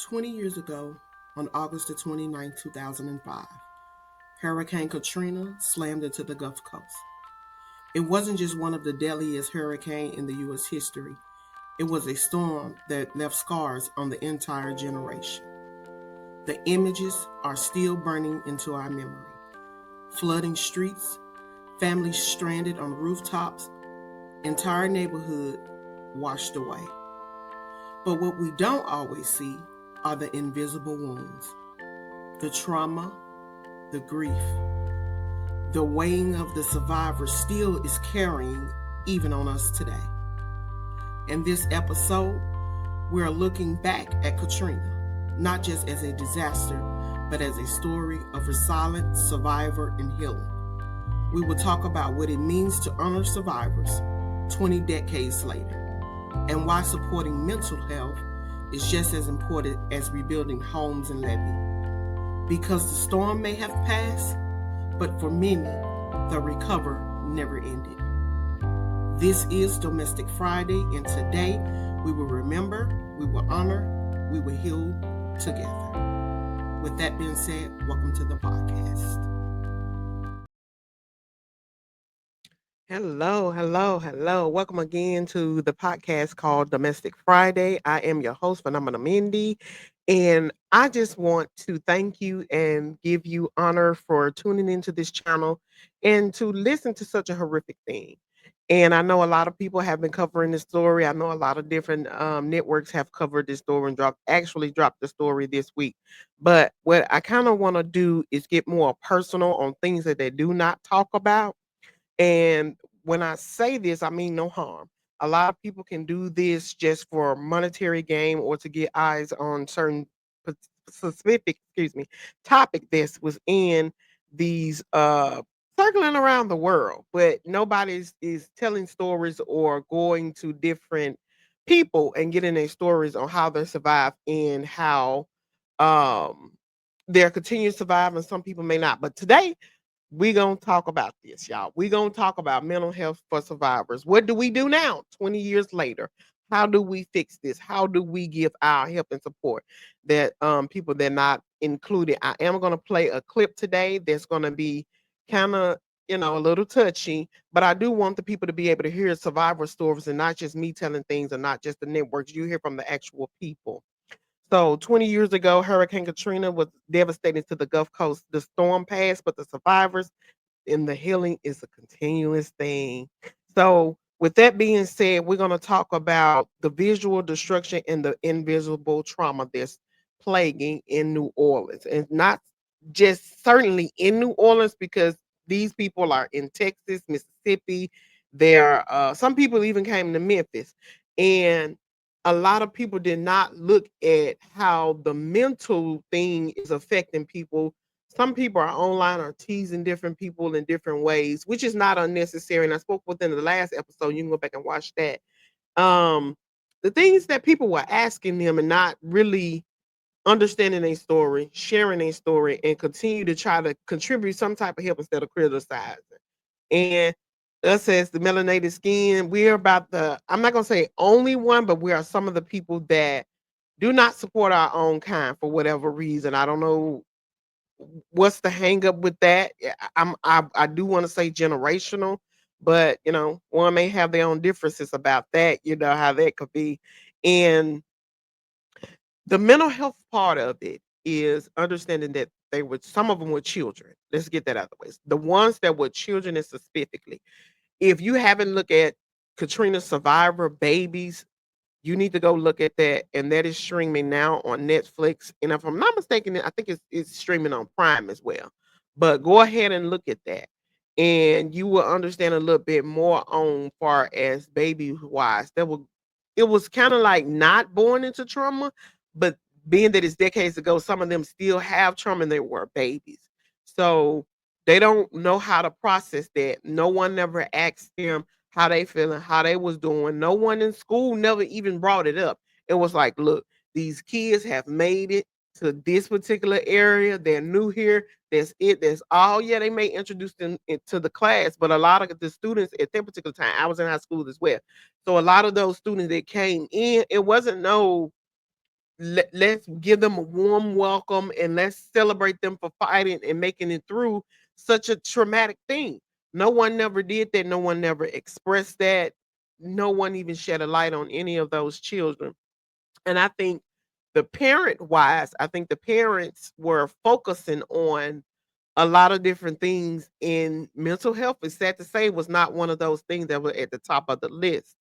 20 years ago, on August the 29th, 2005, Hurricane Katrina slammed into the Gulf Coast. It wasn't just one of the deadliest hurricanes in the U.S. history, it was a storm that left scars on the entire generation. The images are still burning into our memory. Flooding streets, families stranded on rooftops, entire neighborhood washed away. But what we don't always see are the invisible wounds, the trauma, the grief, the weighing of the survivor still is carrying even on us today. In this episode, we are looking back at Katrina, not just as a disaster, but as a story of resilience, survivor, and healing. We will talk about what it means to honor survivors 20 decades later, and why supporting mental health is just as important as rebuilding homes and levees. Because the storm may have passed, but for many, the recovery never ended. This is Domestic Friday, and today we will remember, we will honor, we will heal together. With that being said, welcome to the podcast. Hello. Welcome again to the podcast called Domestic Friday. I am your host, Phenomenal Mindy, and I just want to thank you and give you honor for tuning into this channel and to listen to such a horrific thing. And I know a lot of people have been covering this story. I know a lot of different networks have covered this story and dropped the story this week. But what I kind of want to do is get more personal on things that they do not talk about, and when I say this, I mean no harm. A lot of people can do this just for monetary gain or to get eyes on certain p- specific, topic that was in these circling around the world, but nobody's is telling stories or going to different people and getting their stories on how they survive and how um they're continuing to survive, and some people may not. But today we gonna talk about this, y'all. We gonna talk about mental health for survivors. What do we do now, 20 years later? How do we fix this? How do we give our help and support that people that not included? I am gonna play a clip today that's gonna be kind of a little touchy, but I do want the people to be able to hear survivor stories and not just me telling things or not just the networks. You hear from the actual people. So 20 years ago, Hurricane Katrina was devastating to the Gulf Coast. The storm passed, but the survivors and the healing is a continuous thing. So, with that being said, we're going to talk about the visual destruction and the invisible trauma that's plaguing in New Orleans. And not just certainly in New Orleans, because these people are in Texas, Mississippi. Some people even came to Memphis. And a lot of people did not look at how the mental thing is affecting people. Some people are online or teasing different people in different ways, which is not unnecessary. And I spoke within the last episode. You can go back and watch that. Um, the things that people were asking them and not really understanding a story, sharing a story, and continue to try to contribute some type of help instead of criticizing. And us as the melanated skin, we're about I'm not gonna say only one, but we are some of the people that do not support our own kind for whatever reason. I don't know what's the hang up with that. I do want to say generational, but one may have their own differences about that, how that could be. And the mental health part of it is understanding that some of them were children. Let's get that out of the way. The ones that were children, and specifically, if you haven't looked at Katrina survivor babies, you need to go look at that, and that is streaming now on Netflix. And if I'm not mistaken, I think it's streaming on Prime as well. But go ahead and look at that, and you will understand a little bit more on far as baby wise. It was kind of like not born into trauma, but being that it's decades ago, some of them still have trauma and they were babies. So they don't know how to process that. No one never asked them how they feeling, how they was doing. No one in school never even brought it up. It was like, look, these kids have made it to this particular area. They're new here. That's it. That's all. Yeah, they may introduce them into the class, but a lot of the students at that particular time, I was in high school as well. So a lot of those students that came in, it wasn't no let's give them a warm welcome and let's celebrate them for fighting and making it through such a traumatic thing. No one never did that. No one never expressed that. No one even shed a light on any of those children. And I think the parent wise, I think the parents were focusing on a lot of different things in mental health. It's sad to say was not one of those things that were at the top of the list.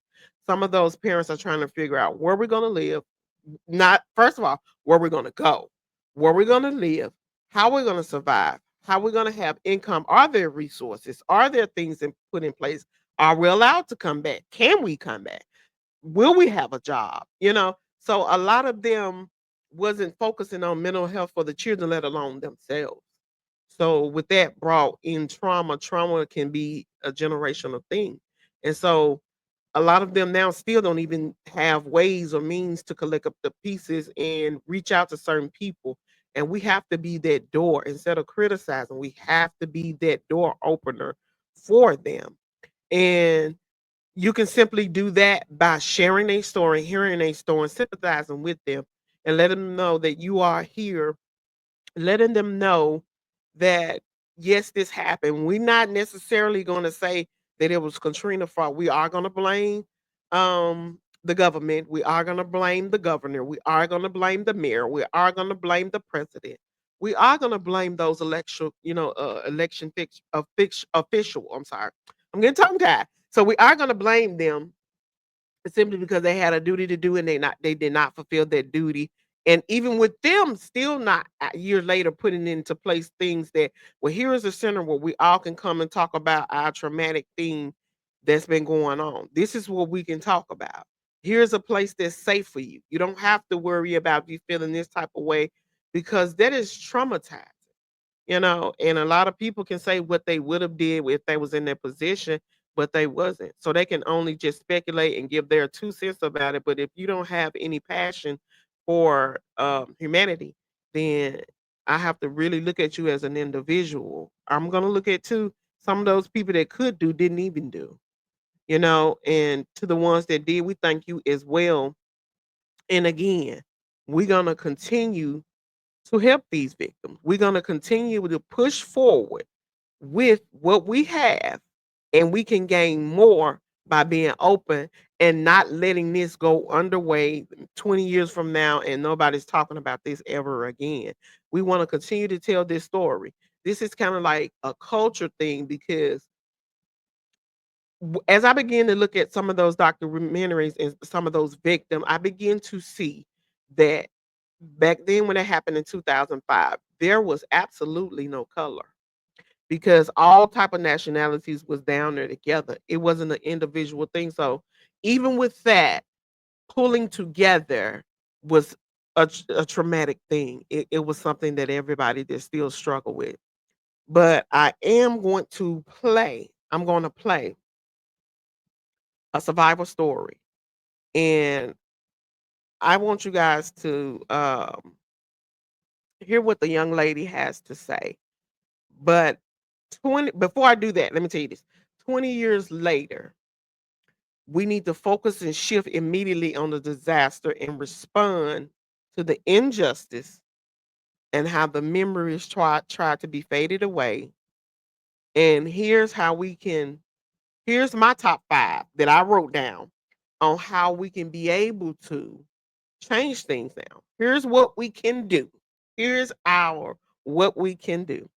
Some of those parents are trying to figure out where we're going to live, not first of all, where we're going to go, where we're going to live, how we're going to survive, how we're going to have income. Are there resources? Are there things put in place? Are we allowed to come back? Can we come back? Will we have a job? So a lot of them wasn't focusing on mental health for the children, let alone themselves. So with that brought in trauma, trauma can be a generational thing. And so a lot of them now still don't even have ways or means to collect up the pieces and reach out to certain people. And we have to be that door instead of criticizing. We have to be that door opener for them. And you can simply do that by sharing a story, hearing a story, sympathizing with them, and let them know that you are here, letting them know that yes, this happened. We're not necessarily going to say that it was Katrina fault. We are going to blame the government. We are going to blame the governor. We are going to blame the mayor. We are going to blame the president. We are going to blame those official. I'm sorry, I'm getting tongue tied. So we are going to blame them simply because they had a duty to do and they did not fulfill that duty. And even with them still not a year later putting into place things that, well, here is a center where we all can come and talk about our traumatic thing that's been going on. This is what we can talk about. Here's a place that's safe for you. You don't have to worry about you feeling this type of way because that is traumatizing. And a lot of people can say what they would have did if they was in their position, but they wasn't. So they can only just speculate and give their 2 cents about it. But if you don't have any passion for humanity, then I have to really look at you as an individual. I'm gonna look at too some of those people that could do didn't even do. And to the ones that did, we thank you as well. And again, we're gonna continue to help these victims. We're going to continue to push forward with what we have, and we can gain more by being open and not letting this go underway 20 years from now and nobody's talking about this ever again. We want to continue to tell this story. This is kind of like a culture thing because as I begin to look at some of those documentaries and some of those victims, I begin to see that back then when it happened in 2005, there was absolutely no color because all type of nationalities was down there together. It wasn't an individual thing. So even with that, pulling together was a traumatic thing. It was something that everybody did still struggle with. But I'm going to play a survival story. And I want you guys to hear what the young lady has to say. But 20 before I do that, let me tell you this. 20 years later, we need to focus and shift immediately on the disaster and respond to the injustice and how the memories try to be faded away. And here's my top 5 that I wrote down on how we can be able to change things now. Here's what we can do. Here's our what we can do.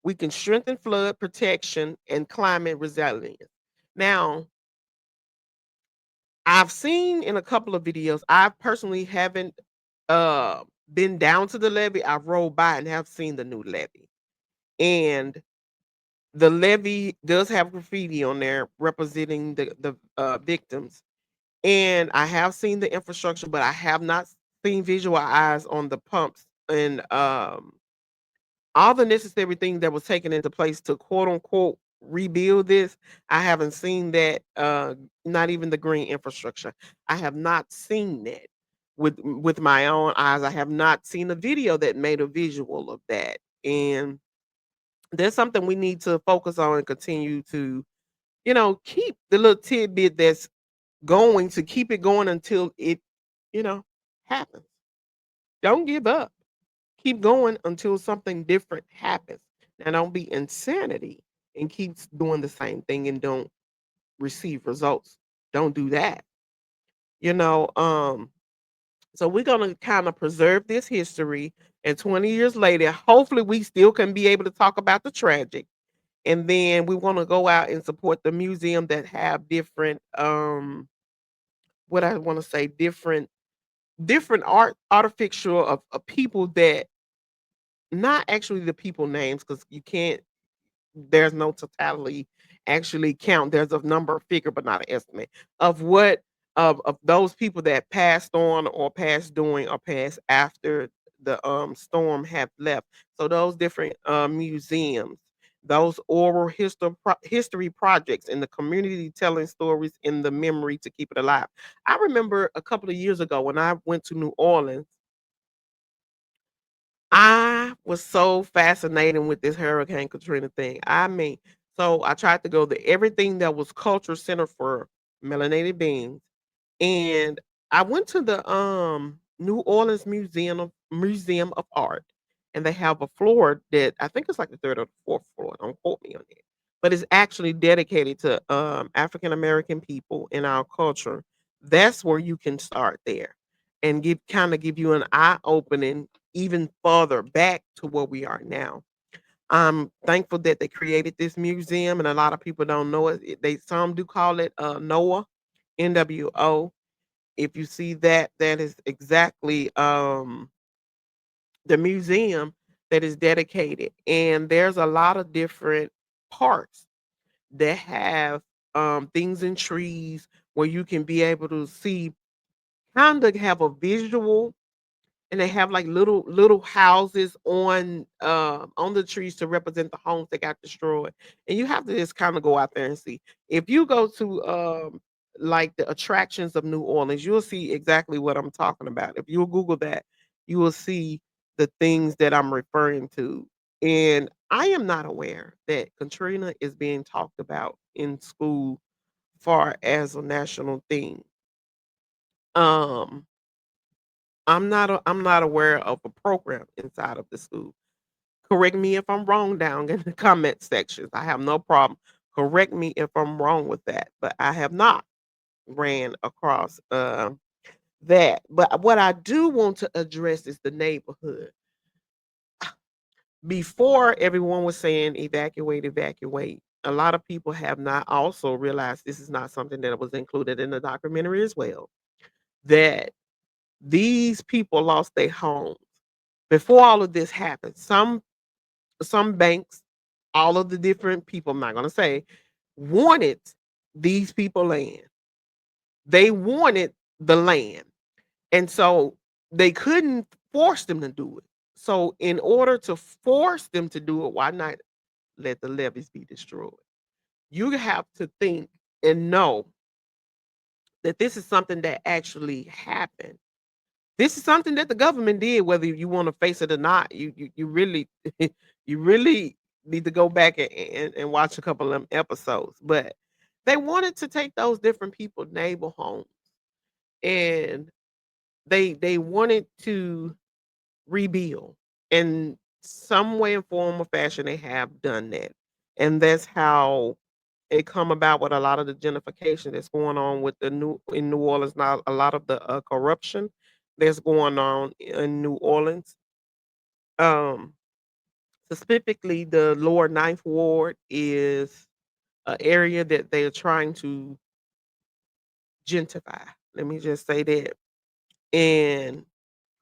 We can strengthen flood protection and climate resilience. Now, I've seen in a couple of videos, I personally haven't been down to the levee. I've rolled by and have seen the new levee. And the levee does have graffiti on there representing the victims. And I have seen the infrastructure, but I have not seen visual eyes on the pumps and all the necessary things that was taken into place to quote unquote rebuild this. I haven't seen that, not even the green infrastructure. I have not seen that with my own eyes. I have not seen a video that made a visual of that. And there's something we need to focus on and continue to, keep the little tidbit that's going to keep it going until it, you know, happens. Don't give up. Keep going until something different happens. Now, don't be insanity and keeps doing the same thing and don't receive results. Don't do that. You know, so we're gonna kind of preserve this history, and 20 years later, hopefully, we still can be able to talk about the tragic. And then we want to go out and support the museum that have different, what I want to say, different artificial of people that not actually the people names because you can't there's no totality actually count. There's a number figure, but not an estimate of what of those people that passed on or passed during or passed after the storm have left. So those different museums, those oral history projects in the community telling stories in the memory to keep it alive. I remember a couple of years ago when I went to New Orleans, I was so fascinated with this Hurricane Katrina thing. I mean, so I tried to go to everything that was culture center for melanated beings, and I went to the New Orleans Museum of Art, and they have a floor that I think it's like the third or the fourth floor. Don't quote me on it, but it's actually dedicated to African American people in our culture. That's where you can start there, and give you an eye opening even further back to where we are now. I'm thankful that they created this museum, and a lot of people don't know it. They some do call it NOAA, NWO. If you see that, that is exactly the museum that is dedicated. And there's a lot of different parts that have things in trees where you can be able to see, kind of have a visual, and they have like little houses on the trees to represent the homes that got destroyed. And you have to just kind of go out there and see. If you go to like the attractions of New Orleans, you'll see exactly what I'm talking about. If you'll Google that, you will see the things that I'm referring to. And I am not aware that Katrina is being talked about in school far as a national thing. um I'm not aware of a program inside of the school. Correct me if I'm wrong down in the comment sections. I have no problem. Correct me if I'm wrong with that, but I have not ran across that. But what I do want to address is the neighborhood. Before everyone was saying evacuate, evacuate. A lot of people have not also realized this is not something that was included in the documentary as well. That these people lost their homes before all of this happened. Some banks, all of the different people, I'm not gonna say, wanted these people land. They wanted the land. And so they couldn't force them to do it. So in order to force them to do it, why not let the levees be destroyed? You have to think and know that this is something that actually happened. This is something that the government did, whether you want to face it or not. You really you really need to go back and watch a couple of them episodes. But they wanted to take those different people neighbor homes, and they wanted to rebuild. In some way, and form, or fashion, they have done that. And that's how it come about with a lot of the gentrification that's going on with the new in New Orleans now. A lot of the corruption that's going on in New Orleans. Um, Specifically, the lower Ninth Ward is an area that they are trying to gentrify. Let me just say that, and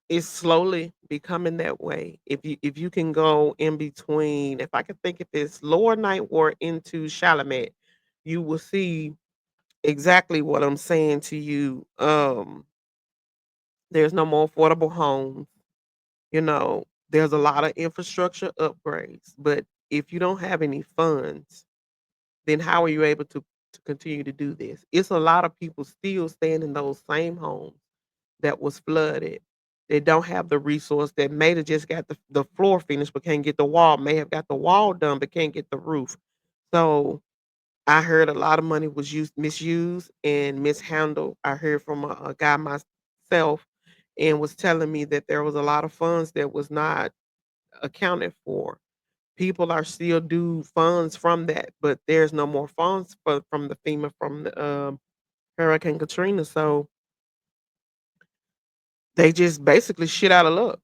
it's slowly becoming that way. If you can go in between, if I can think if it's lower Ninth Ward into Chalamet, you will see exactly what I'm saying to you. There's no more affordable homes. There's a lot of infrastructure upgrades, but if you don't have any funds, then how are you able to continue to do this? It's a lot of people still staying in those same homes that was flooded. They don't have the resource that may have just got the floor finished but can't get the wall, may have got the wall done but can't get the roof. So I heard a lot of money was misused and mishandled. I heard from a guy myself, and was telling me that there was a lot of funds that was not accounted for. People are still due funds from that, but there's no more funds from the FEMA from the Hurricane Katrina. So they just basically shit out of luck.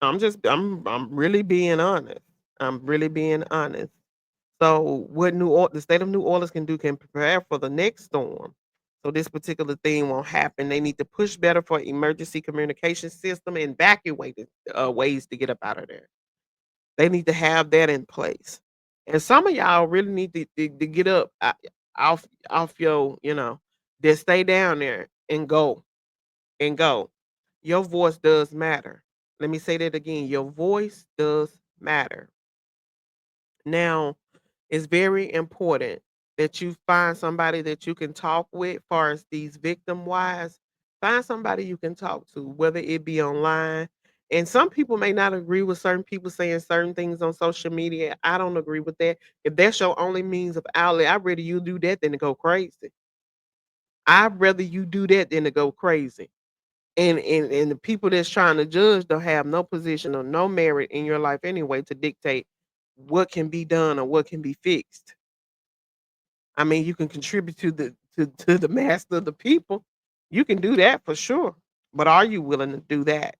I'm really being honest. I'm really being honest. So what the state of New Orleans can do can prepare for the next storm. So this particular thing won't happen. They need to push better for emergency communication system and evacuated ways to get up out of there. They need to have that in place. And some of y'all really need to get up off your, just stay down there and go. Your voice does matter. Let me say that again. Your voice does matter. Now, it's very important that you find somebody that you can talk with, far as these victim wise. Find somebody you can talk to, whether it be online. And some people may not agree with certain people saying certain things on social media. I don't agree with that. If that's your only means of outlet, I'd rather you do that than to go crazy. I'd rather you do that than to go crazy. And the people that's trying to judge don't have no position or no merit in your life anyway to dictate what can be done or what can be fixed. I mean, you can contribute to the mass of the people. You can do that for sure. But are you willing to do that?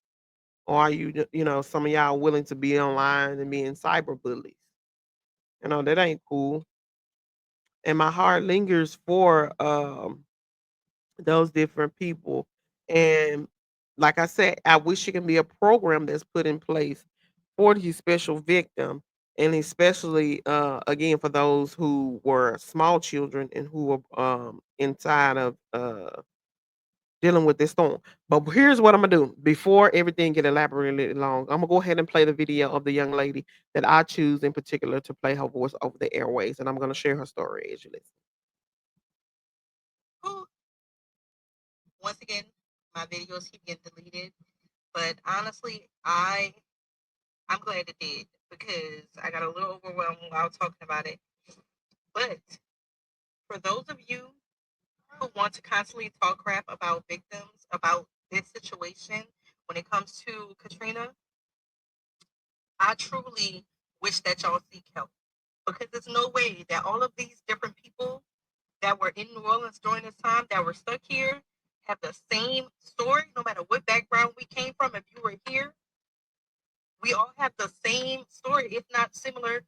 Or are you, some of y'all willing to be online and being cyber bullies? That ain't cool. And my heart lingers for those different people. And like I said, I wish it can be a program that's put in place for these special victim, and especially again for those who were small children and who were inside of dealing with this storm. But here's what I'm gonna do before everything get elaborated long. I'm gonna go ahead and play the video of the young lady that I choose in particular to play her voice over the airways, and I'm gonna share her story as you listen. Whew. Once again, my videos keep getting deleted, but honestly, I'm glad it did because I got a little overwhelmed while talking about it. But for those of you who want to constantly talk crap about victims, about this situation, when it comes to Katrina, I truly wish that y'all seek help because there's no way that all of these different people that were in New Orleans during this time that were stuck here have the same story, no matter what background we came from. If you were here, we all have the same story, if not similar,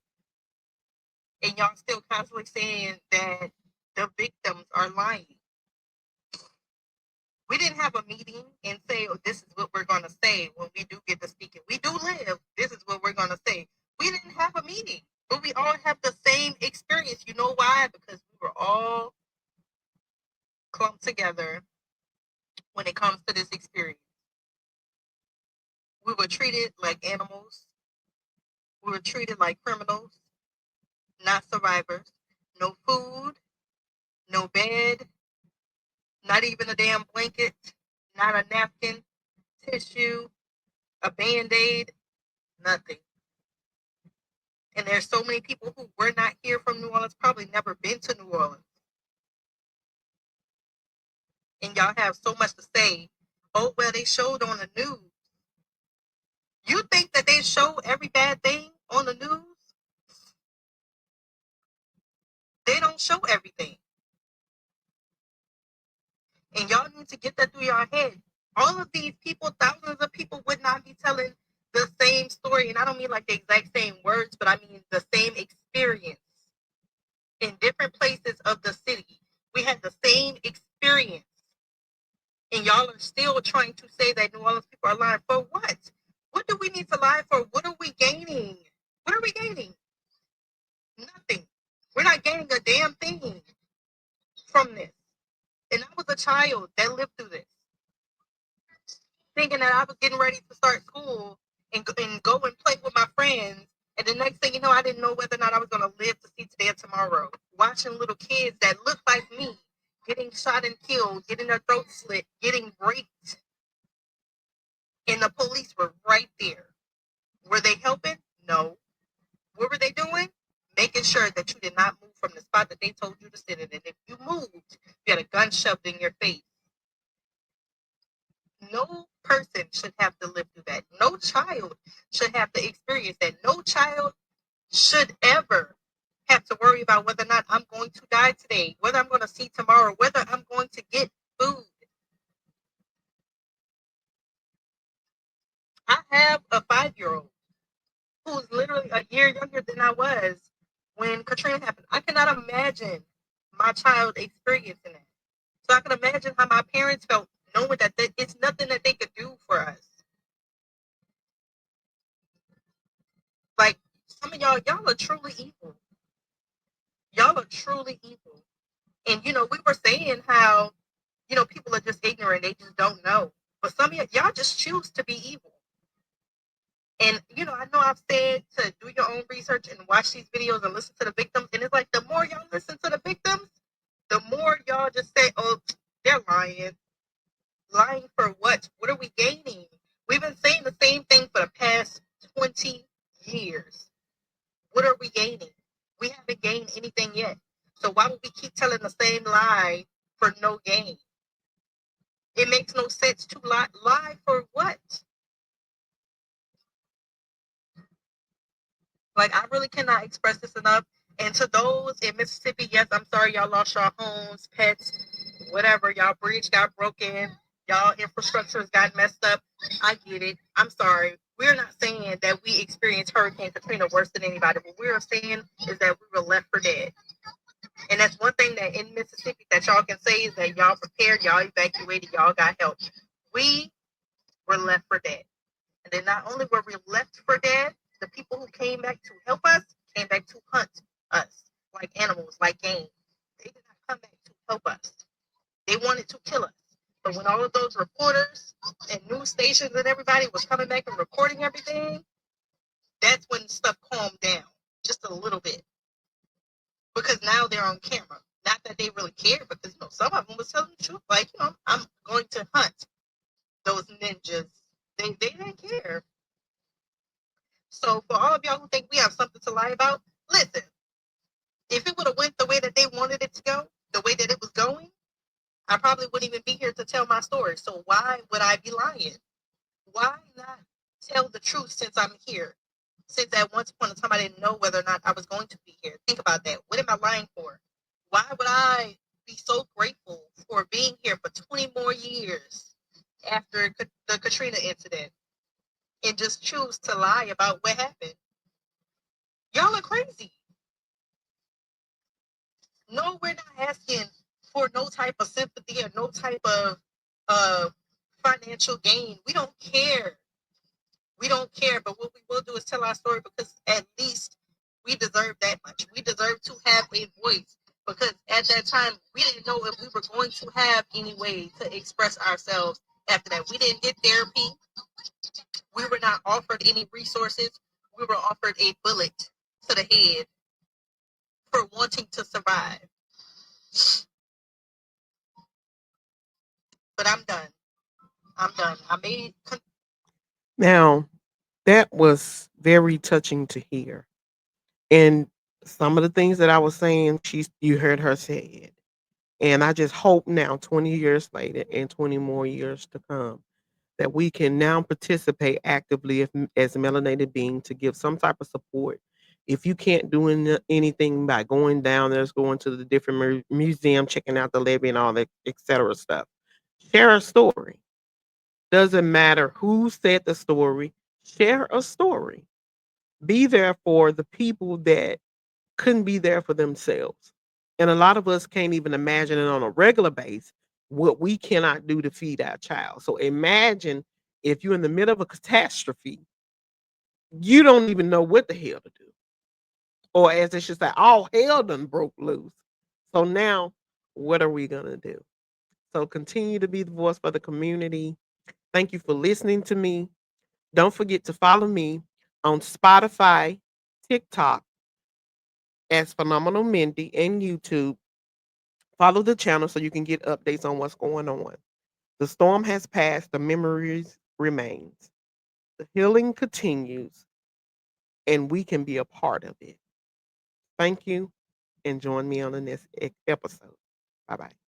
and y'all still constantly saying that the victims are lying. We didn't have a meeting and say, oh, this is what we're going to say when we do get to speaking. We do live. This is what we're going to say. We didn't have a meeting, but we all have the same experience. You know why? Because we were all clumped together when it comes to this experience. We were treated like animals. We were treated like criminals, not survivors. No food, no bed, not even a damn blanket, not a napkin, tissue, a band-aid, nothing. And there's so many people who were not here from New Orleans, probably never been to New Orleans. And y'all have so much to say. Oh, well, they showed on the news. You think that they show every bad thing on the news? They don't show everything. And y'all need to get that through your head. All of these people, thousands of people would not be telling the same story. And I don't mean like the exact same words, but I mean the same experience in different places of the city. We had the same experience. And y'all are still trying to say that New Orleans people are lying for what? What do we need to lie for? What are we gaining? What are we gaining? Nothing. We're not gaining a damn thing from this. And I was a child that lived through this, thinking that I was getting ready to start school and go and play with my friends. And the next thing you know, I didn't know whether or not I was going to live to see today or tomorrow. Watching little kids that look like me getting shot and killed, getting their throats slit, getting raped. And the police were right there. Were they helping? No. What were they doing? Making sure that you did not move from the spot that they told you to sit in. And if you moved, you had a gun shoved in your face. No person should have to live through that. No child should have to experience that. No child should ever have to worry about whether or not I'm going to die today, whether I'm going to see tomorrow, whether I'm going to get food. I have a 5-year-old who's literally a year younger than I was when Katrina happened. I cannot imagine my child experiencing that. So I can imagine how my parents felt knowing that it's nothing that they could do for us. Like some of y'all are truly evil. Y'all are truly evil. And we were saying how people are just ignorant; they just don't know. But some of y'all just choose to be evil. And I know I've said to do your own research and watch these videos and listen to the victims. And it's like the more y'all listen to the victims, the more y'all just say, "Oh, they're lying." Lying for what? What are we gaining? We've been saying the same thing for the past 20 years. What are we gaining? We haven't gained anything yet. So why would we keep telling the same lie for no gain? It makes no sense to lie. Lie for what? Like, I really cannot express this enough. And to those in Mississippi, yes, I'm sorry y'all lost your homes, pets, whatever. Y'all bridge got broken. Y'all infrastructure has got messed up. I get it. I'm sorry. We're not saying that we experienced Hurricane Katrina worse than anybody. What we're saying is that we were left for dead. And that's one thing that in Mississippi that y'all can say is that y'all prepared, y'all evacuated, y'all got help. We were left for dead. And then not only were we left for dead, the people who came back to help us came back to hunt us like animals, like game. They did not come back to help us. They wanted to kill us. But when all of those reporters and news stations and everybody was coming back and reporting everything, that's when stuff calmed down just a little bit. Because now they're on camera. Not that they really cared, because some of them was telling the truth. Like, I'm going to hunt those ninjas. They didn't care. So for all of y'all who think we have something to lie about, listen. If it would have went the way that they wanted it to go, the way that it was going, I probably wouldn't even be here to tell my story. So why would I be lying? Why not tell the truth since I'm here? Since at one point in time I didn't know whether or not I was going to be here. Think about that. What am I lying for? Why would I be so grateful for being here for 20 more years after the Katrina incident and just choose to lie about what happened? Y'all are crazy. No, we're not asking for no type of sympathy or no type of uh, financial gain. We don't care. We don't care. But what we will do is tell our story, because at least we deserve that much. We deserve to have a voice, because at that time we didn't know if we were going to have any way to express ourselves after that. We didn't get therapy. We were not offered any resources. We were offered a bullet to the head for wanting to survive. But I'm done. I'm done. I made. Now, that was very touching to hear. And some of the things that I was saying, you heard her say it. And I just hope now, 20 years later and 20 more years to come, that we can now participate actively as a melanated being to give some type of support. If you can't do anything by going down there, going to the different museum, checking out the levy and all that, etc. stuff, share a story. Doesn't matter who said the story, share a story. Be there for the people that couldn't be there for themselves. And a lot of us can't even imagine it on a regular base what we cannot do to feed our child. So imagine if you're in the middle of a catastrophe, you don't even know what the hell to do. Or as they should say, all hell done broke loose. So now what are we gonna do? So continue to be the voice for the community. Thank you for listening to me. Don't forget to follow me on Spotify, TikTok as Phenomenal Mindy, and YouTube. Follow the channel so you can get updates on what's going on. The storm has passed, the memories remains. The healing continues, and we can be a part of it. Thank you, and join me on the next episode. Bye bye.